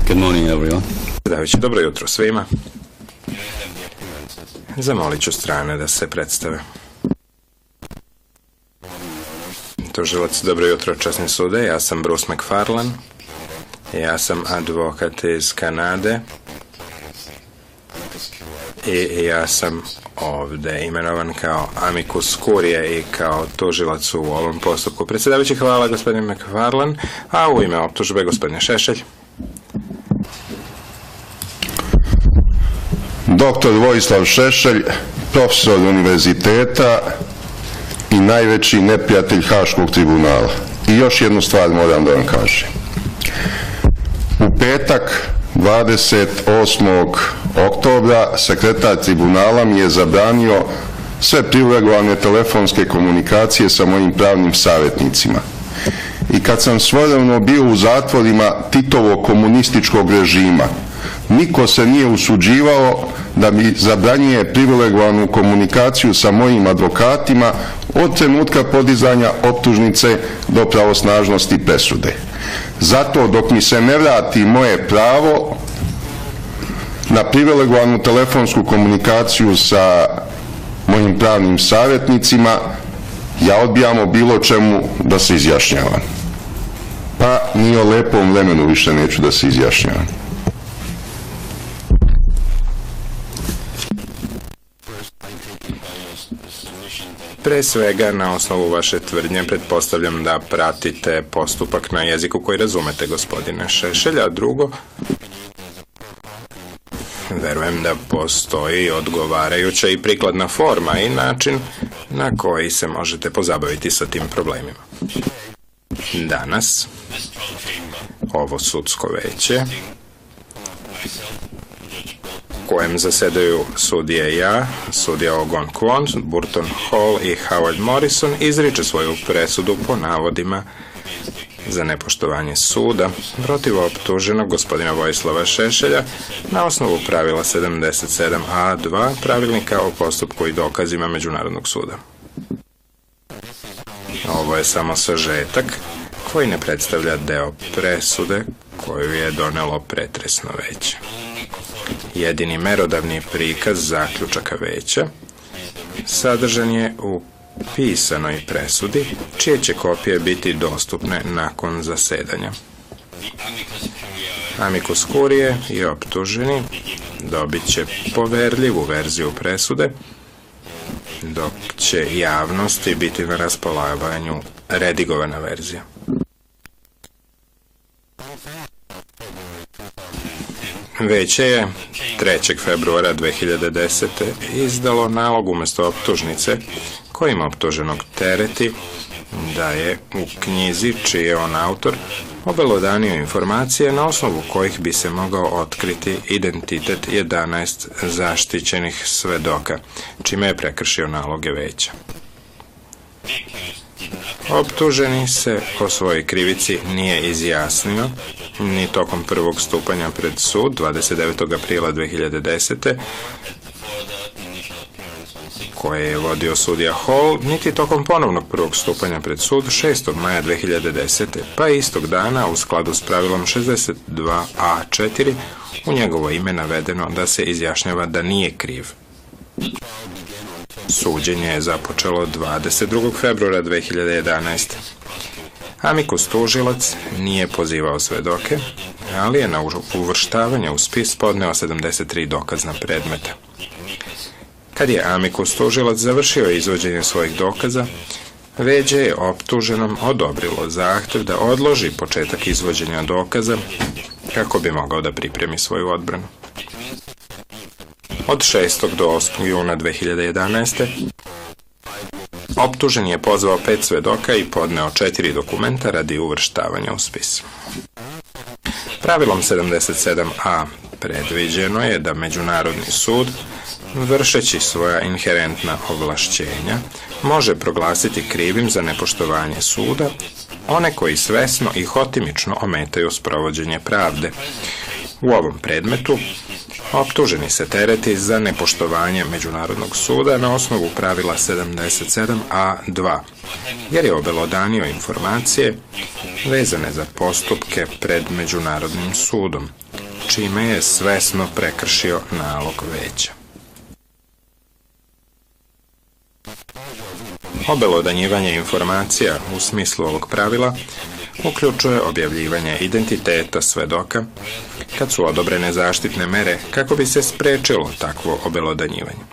Good morning, everyone. Predsjedavajući, dobro jutro svima. Zamolit ću strane da se predstave. Tužilac, dobro jutro, časni sude. Ja sam Bruce McFarlane. Ja sam advokat iz Kanade. I ja sam ovde imenovan kao amicus curiae i kao tužilac u ovom postupku. Predsjedavajući, hvala gospodine McFarlane. A u ime optužbe gospodine Šešelj. Doktor Vojislav Šešelj, profesor univerziteta i najveći neprijatelj Haškog tribunala. I još jednu stvar moram da vam kažem. U petak 28. oktobra sekretar tribunala mi je zabranio sve privilegovane telefonske komunikacije sa mojim pravnim savjetnicima. I kad sam svojevremeno bio u zatvorima Titovog komunističkog režima, niko se nije usuđivao da mi zabranjuje privilegovanu komunikaciju sa mojim advokatima od trenutka podizanja optužnice do pravosnažnosti presude. Zato dok mi se ne vrati moje pravo na privilegovanu telefonsku komunikaciju sa mojim pravnim savjetnicima, ja odbijam o bilo čemu da se izjašnjavam. Pa ni o lepom vremenu više neću da se izjašnjavam. Pre svega, na osnovu vaše tvrdnje, pretpostavljam da pratite postupak na jeziku koji razumete, gospodine Šešelj, a drugo, verujem da postoji odgovarajuća i prikladna forma i način na koji se možete pozabaviti sa tim problemima. Danas, ovo sudsko veće, kojem zasedaju sudije ja, sudija Ogon Kwon, Burton Hall i Howard Morrison, izriče svoju presudu po navodima za nepoštovanje suda protiv optuženog gospodina Vojislava Šešelja na osnovu pravila 77a2 pravilnika o postupku i dokazima Međunarodnog suda. Ovo je samo sažetak koji ne predstavlja deo presude koju je donelo pretresno veće. Jedini merodavni prikaz zaključaka veća sadržan je u pisanoj presudi, čije će kopije biti dostupne nakon zasedanja. Amicus curiae i optuženi dobit će poverljivu verziju presude, dok će javnosti biti na raspolaganju redigovana verzija. Veće je 3. februara 2010. izdalo nalog umjesto optužnice kojim optuženog tereti da je u knjizi čiji je on autor obelodanio informacije na osnovu kojih bi se mogao otkriti identitet 11 zaštićenih svedoka, čime je prekršio naloge veća. Optuženi se o svojoj krivici nije izjasnio ni tokom prvog stupanja pred sud 29. aprila 2010. koje je vodio sudija Hall, niti tokom ponovnog prvog stupanja pred sud 6. maja 2010. pa istog dana u skladu s pravilom 62a4 u njegovo ime navedeno da se izjašnjava da nije kriv. Suđenje je započelo 22. februara 2011. Amicus tužilac nije pozivao svedoke, ali je na uvrštavanje u spis podneo 73 dokazna predmeta. Kad je Amicus tužilac završio izvođenje svojih dokaza, veće je optuženom odobrilo zahtev da odloži početak izvođenja dokaza kako bi mogao da pripremi svoju odbranu. Od 6. do 8. juna 2011. optužen je pozvao 5 svedoka i podneo 4 dokumenta radi uvrštavanja u spis. Pravilom 77a predviđeno je da Međunarodni sud, vršeći svoja inherentna ovlašćenja, može proglasiti krivim za nepoštovanje suda one koji svesno i hotimično ometaju sprovođenje pravde. U ovom predmetu optuženi se tereti za nepoštovanje Međunarodnog suda na osnovu pravila 77a2, jer je obelodanio informacije vezane za postupke pred Međunarodnim sudom, čime je svesno prekršio nalog veća. Obelodanjivanje informacija u smislu ovog pravila uključuje objavljivanje identiteta svedoka kad su odobrene zaštitne mere kako bi se sprečilo takvo obelodanjivanje.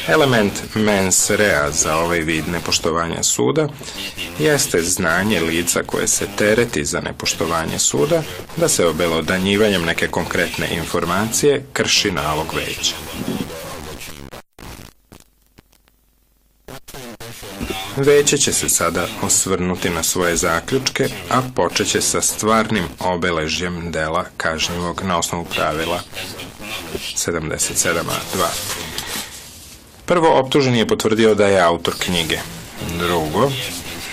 Element mens rea za ovaj vid nepoštovanja suda jeste znanje lica koje se tereti za nepoštovanje suda da se obelodanjivanjem neke konkretne informacije krši nalog veća. Veće će se sada osvrnuti na svoje zaključke, a počet će sa stvarnim obeležjem dela kažnjivog na osnovu pravila 77a2. Prvo, optuženi je potvrdio da je autor knjige. Drugo,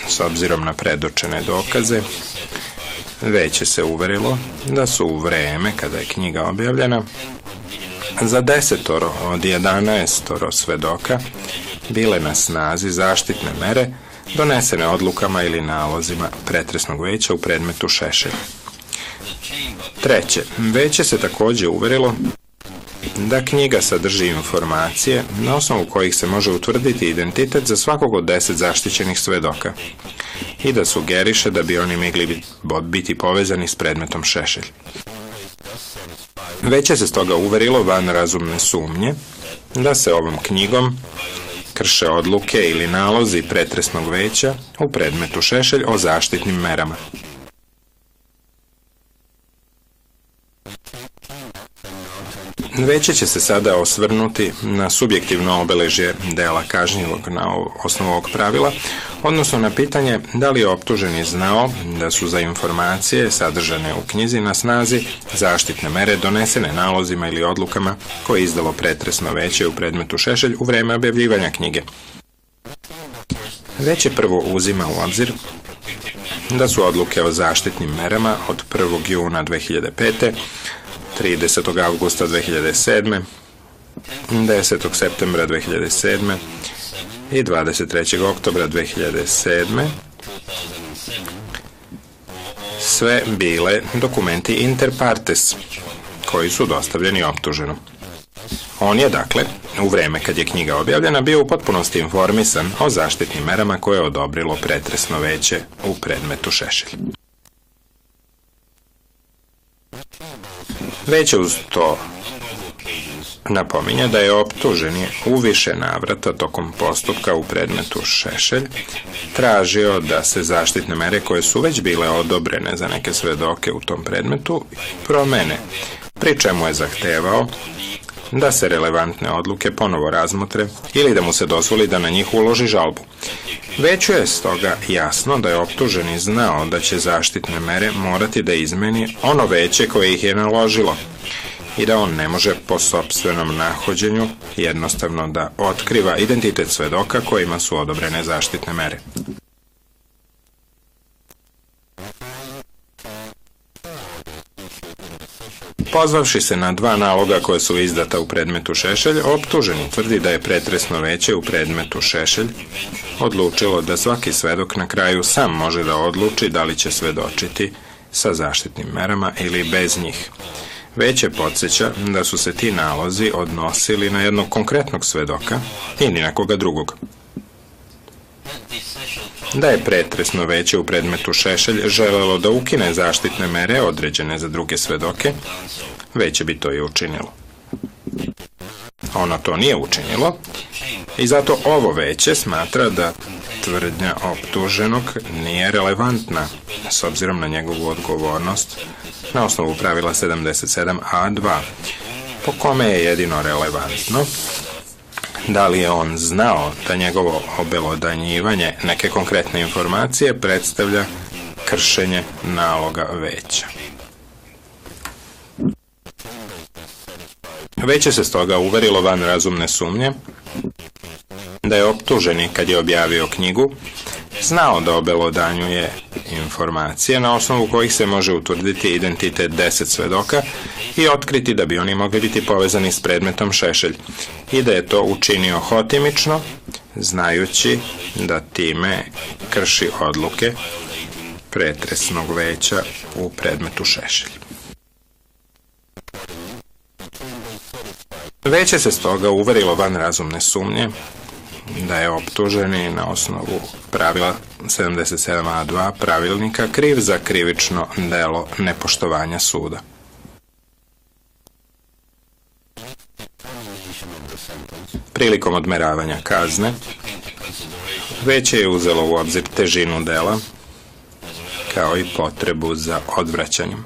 s obzirom na predočene dokaze, veće se uverilo da su u vreme kada je knjiga objavljena za 10 od 11 svedoka bile na snazi zaštitne mere donesene odlukama ili nalozima pretresnog veća u predmetu Šešelj. Treće, veće se takođe uverilo da knjiga sadrži informacije na osnovu kojih se može utvrditi identitet za svakog od 10 zaštićenih svedoka i da sugeriše da bi oni mogli biti povezani s predmetom Šešelj. Veće se stoga uverilo van razumne sumnje da se ovom knjigom krše odluke ili nalozi pretresnog veća u predmetu Šešelj o zaštitnim merama. Veće će se sada osvrnuti na subjektivno obeležje dela kažnjivog na osnovu ovog pravila, odnosno na pitanje da li je optuženi znao da su za informacije sadržane u knjizi na snazi zaštitne mere donesene nalozima ili odlukama koje je izdalo pretresno veće u predmetu Šešelj u vreme objavljivanja knjige. Veće prvo uzima u obzir da su odluke o zaštitnim merama od 1. juna 2005. 30. avgusta 2007. 10. septembra 2007. i 23. oktobra 2007. sve bile dokumenti inter partes koji su dostavljeni optuženom. On je, dakle, u vreme kad je knjiga objavljena, bio u potpunosti informisan o zaštitnim merama koje je odobrilo pretresno veće u predmetu Šešelj. Veće uz to napominje da je optuženi u više navrata tokom postupka u predmetu Šešelj tražio da se zaštitne mere koje su već bile odobrene za neke svedoke u tom predmetu promene, pri čemu je zahtevao da se relevantne odluke ponovo razmotre ili da mu se dozvoli da na njih uloži žalbu. Veću je stoga jasno da je optuženi znao da će zaštitne mere morati da izmeni ono veće koje ih je naložilo i da on ne može po sopstvenom nahođenju jednostavno da otkriva identitet svedoka kojima su odobrene zaštitne mere. Pozvavši se na 2 naloga koje su izdata u predmetu Šešelj, optuženi tvrdi da je pretresno veće u predmetu Šešelj odlučilo da svaki svedok na kraju sam može da odluči da li će svedočiti sa zaštitnim merama ili bez njih. Veće podsjeća da su se ti nalozi odnosili na jednog konkretnog svedoka i ni na koga drugog. Da je pretresno veće u predmetu Šešelj želelo da ukine zaštitne mere određene za druge svedoke, veće bi to i učinilo. Ono to nije učinilo i zato ovo veće smatra da tvrdnja optuženog nije relevantna s obzirom na njegovu odgovornost na osnovu pravila 77a2, po kome je jedino relevantno da li je on znao da njegovo obelodanjivanje neke konkretne informacije predstavlja kršenje naloga veća. Veće se stoga uverilo van razumne sumnje da je optuženi kad je objavio knjigu znao da obelodanjuje informacije na osnovu kojih se može utvrditi identitet 10 svedoka i otkriti da bi oni mogli biti povezani s predmetom Šešelj i da je to učinio hotimično, znajući da time krši odluke pretresnog veća u predmetu Šešelj. Veće se stoga uverilo van razumne sumnje da je optuženi na osnovu pravila 77a2 pravilnika kriv za krivično delo nepoštovanja suda. Prilikom odmeravanja kazne, veće je uzelo u obzir težinu dela, kao i potrebu za odvraćanjem.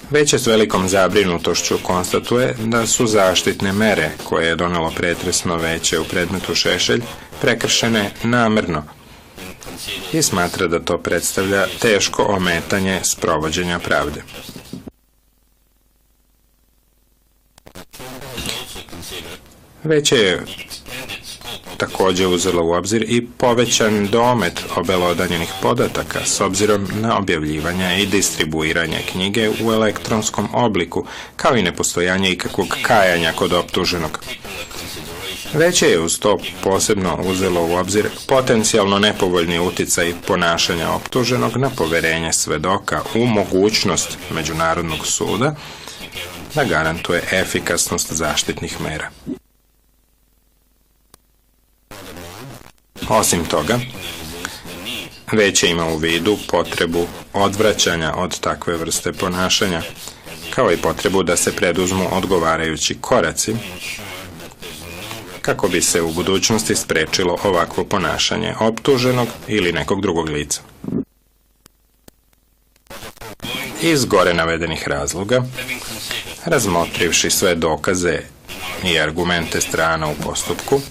Veće s velikom zabrinutošću konstatuje da su zaštitne mere koje je donelo pretresno veće u predmetu Šešelj prekršene namerno i smatra da to predstavlja teško ometanje sprovođenja pravde. Veće je također uzelo u obzir i povećan domet obelodanjenih podataka s obzirom na objavljivanje i distribuiranje knjige u elektronskom obliku, kao i nepostojanje ikakvog kajanja kod optuženog. Veće je uz to posebno uzelo u obzir potencijalno nepovoljni uticaj ponašanja optuženog na poverenje svedoka u mogućnost Međunarodnog suda da garantuje efikasnost zaštitnih mera. Osim toga, veće ima u vidu potrebu odvraćanja od takve vrste ponašanja, kao i potrebu da se preduzmu odgovarajući koraci kako bi se u budućnosti sprečilo ovakvo ponašanje optuženog ili nekog drugog lica. Iz gore navedenih razloga, razmotrivši sve dokaze i argumente strana u postupku,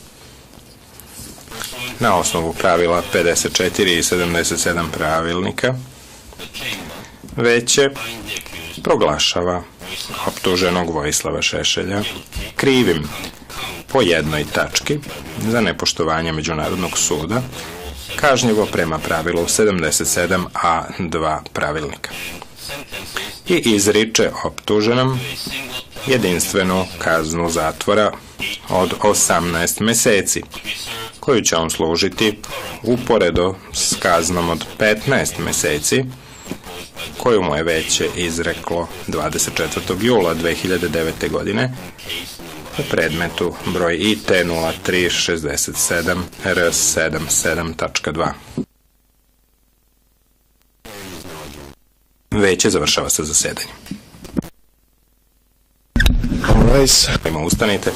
na osnovu pravila 54 i 77 pravilnika, veće proglašava optuženog Vojislava Šešelja krivim po jednoj tački za nepoštovanje Međunarodnog suda, kažnjivo prema pravilu 77a2 pravilnika, i izriče optuženom jedinstvenu kaznu zatvora od 18 meseci, koju će on služiti uporedo s kaznom od 15 meseci, koju mu je veće izreklo 24. jula 2009. godine u predmetu broj IT 0367 R77.2. Veće završava sa zasedanjem. Ustanite.